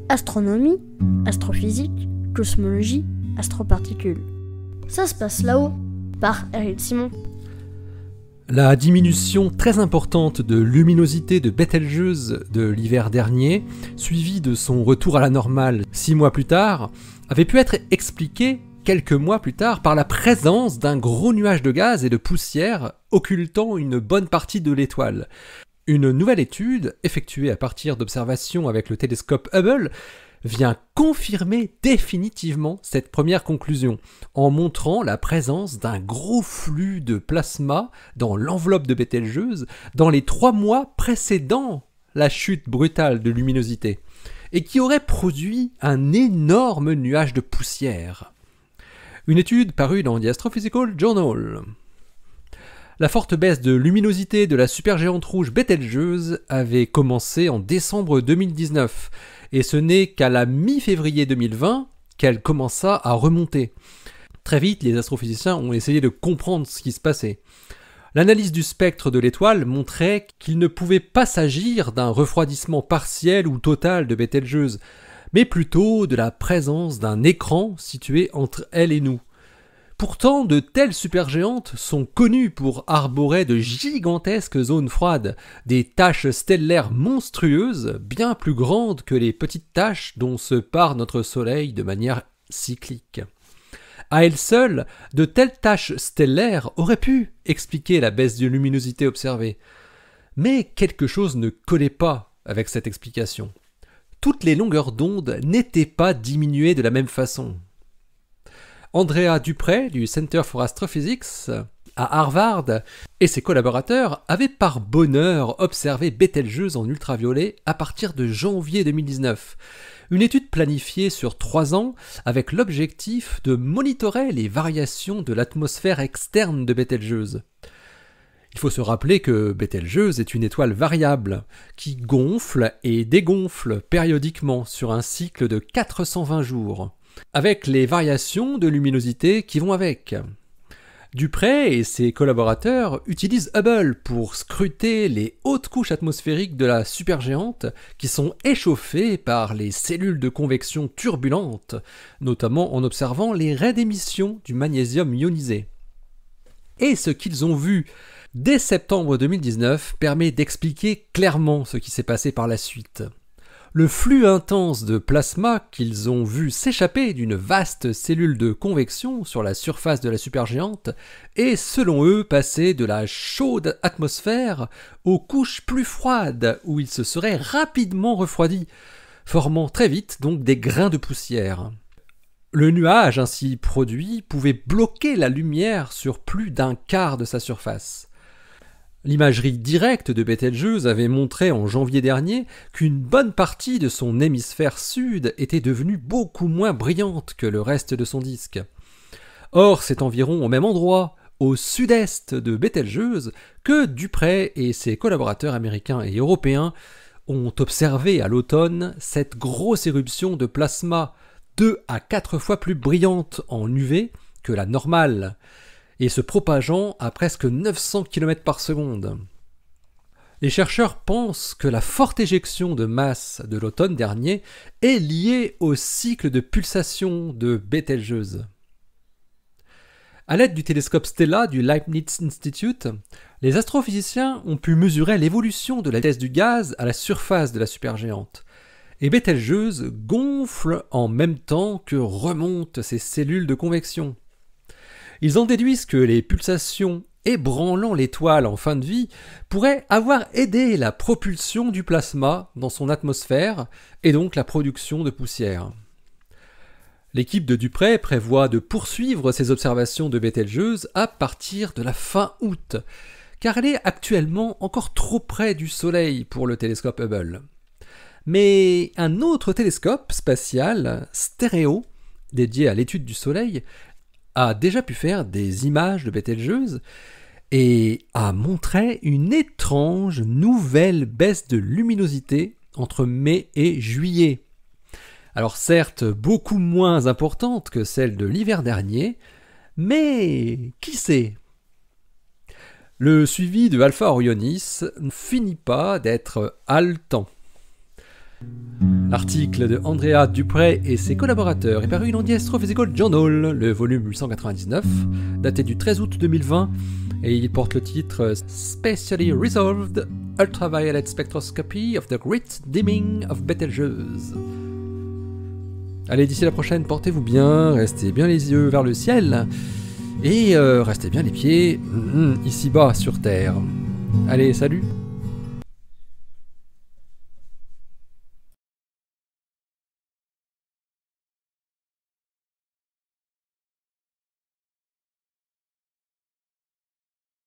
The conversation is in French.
astronomie, astrophysique, cosmologie, astroparticules. Ça se passe là-haut, par Eric Simon. La diminution très importante de luminosité de Bételgeuse de l'hiver dernier, suivie de son retour à la normale 6 mois plus tard, avait pu être expliquée quelques mois plus tard par la présence d'un gros nuage de gaz et de poussière occultant une bonne partie de l'étoile. Une nouvelle étude, effectuée à partir d'observations avec le télescope Hubble, vient confirmer définitivement cette première conclusion, en montrant la présence d'un gros flux de plasma dans l'enveloppe de Bételgeuse dans les 3 mois précédant la chute brutale de luminosité, et qui aurait produit un énorme nuage de poussière. Une étude parue dans The Astrophysical Journal. La forte baisse de luminosité de la supergéante rouge Bételgeuse avait commencé en décembre 2019, et ce n'est qu'à la mi-février 2020 qu'elle commença à remonter. Très vite, les astrophysiciens ont essayé de comprendre ce qui se passait. L'analyse du spectre de l'étoile montrait qu'il ne pouvait pas s'agir d'un refroidissement partiel ou total de Bételgeuse, mais plutôt de la présence d'un écran situé entre elle et nous. Pourtant, de telles supergéantes sont connues pour arborer de gigantesques zones froides, des taches stellaires monstrueuses, bien plus grandes que les petites taches dont se pare notre Soleil de manière cyclique. À elles seules, de telles taches stellaires auraient pu expliquer la baisse de luminosité observée. Mais quelque chose ne collait pas avec cette explication. Toutes les longueurs d'onde n'étaient pas diminuées de la même façon. Andrea Dupré du Center for Astrophysics à Harvard et ses collaborateurs avaient par bonheur observé Bételgeuse en ultraviolet à partir de janvier 2019. Une étude planifiée sur 3 ans avec l'objectif de monitorer les variations de l'atmosphère externe de Bételgeuse. Il faut se rappeler que Bételgeuse est une étoile variable qui gonfle et dégonfle périodiquement sur un cycle de 420 jours. Avec les variations de luminosité qui vont avec. Dupré et ses collaborateurs utilisent Hubble pour scruter les hautes couches atmosphériques de la supergéante qui sont échauffées par les cellules de convection turbulentes, notamment en observant les raies d'émission du magnésium ionisé. Et ce qu'ils ont vu dès septembre 2019 permet d'expliquer clairement ce qui s'est passé par la suite. Le flux intense de plasma qu'ils ont vu s'échapper d'une vaste cellule de convection sur la surface de la supergéante est, selon eux, passé de la chaude atmosphère aux couches plus froides où il se serait rapidement refroidi, formant très vite donc des grains de poussière. Le nuage ainsi produit pouvait bloquer la lumière sur plus d'un quart de sa surface. L'imagerie directe de Bételgeuse avait montré en janvier dernier qu'une bonne partie de son hémisphère sud était devenue beaucoup moins brillante que le reste de son disque. Or, c'est environ au même endroit, au sud-est de Bételgeuse, que Dupré et ses collaborateurs américains et européens ont observé à l'automne cette grosse éruption de plasma 2 à 4 fois plus brillante en UV que la normale, et se propageant à presque 900 km par seconde. Les chercheurs pensent que la forte éjection de masse de l'automne dernier est liée au cycle de pulsation de Bételgeuse. À l'aide du télescope Stella du Leibniz Institute, les astrophysiciens ont pu mesurer l'évolution de la vitesse du gaz à la surface de la supergéante. Et Bételgeuse gonfle en même temps que remontent ses cellules de convection. Ils en déduisent que les pulsations ébranlant l'étoile en fin de vie pourraient avoir aidé la propulsion du plasma dans son atmosphère et donc la production de poussière. L'équipe de Dupré prévoit de poursuivre ses observations de Bételgeuse à partir de la fin août, car elle est actuellement encore trop près du Soleil pour le télescope Hubble. Mais un autre télescope spatial, stéréo, dédié à l'étude du Soleil, a déjà pu faire des images de Bételgeuse et a montré une étrange nouvelle baisse de luminosité entre mai et juillet. Alors certes, beaucoup moins importante que celle de l'hiver dernier, mais qui sait ? Le suivi de Alpha Orionis ne finit pas d'être haletant. L'article de Andrea Dupré et ses collaborateurs est paru dans The Astrophysical Journal, le volume 899, daté du 13 août 2020, et il porte le titre Specially Resolved Ultraviolet Spectroscopy of the Great Dimming of Betelgeuse. Allez, d'ici la prochaine, portez-vous bien, restez bien les yeux vers le ciel, et restez bien les pieds ici-bas sur Terre. Allez, salut!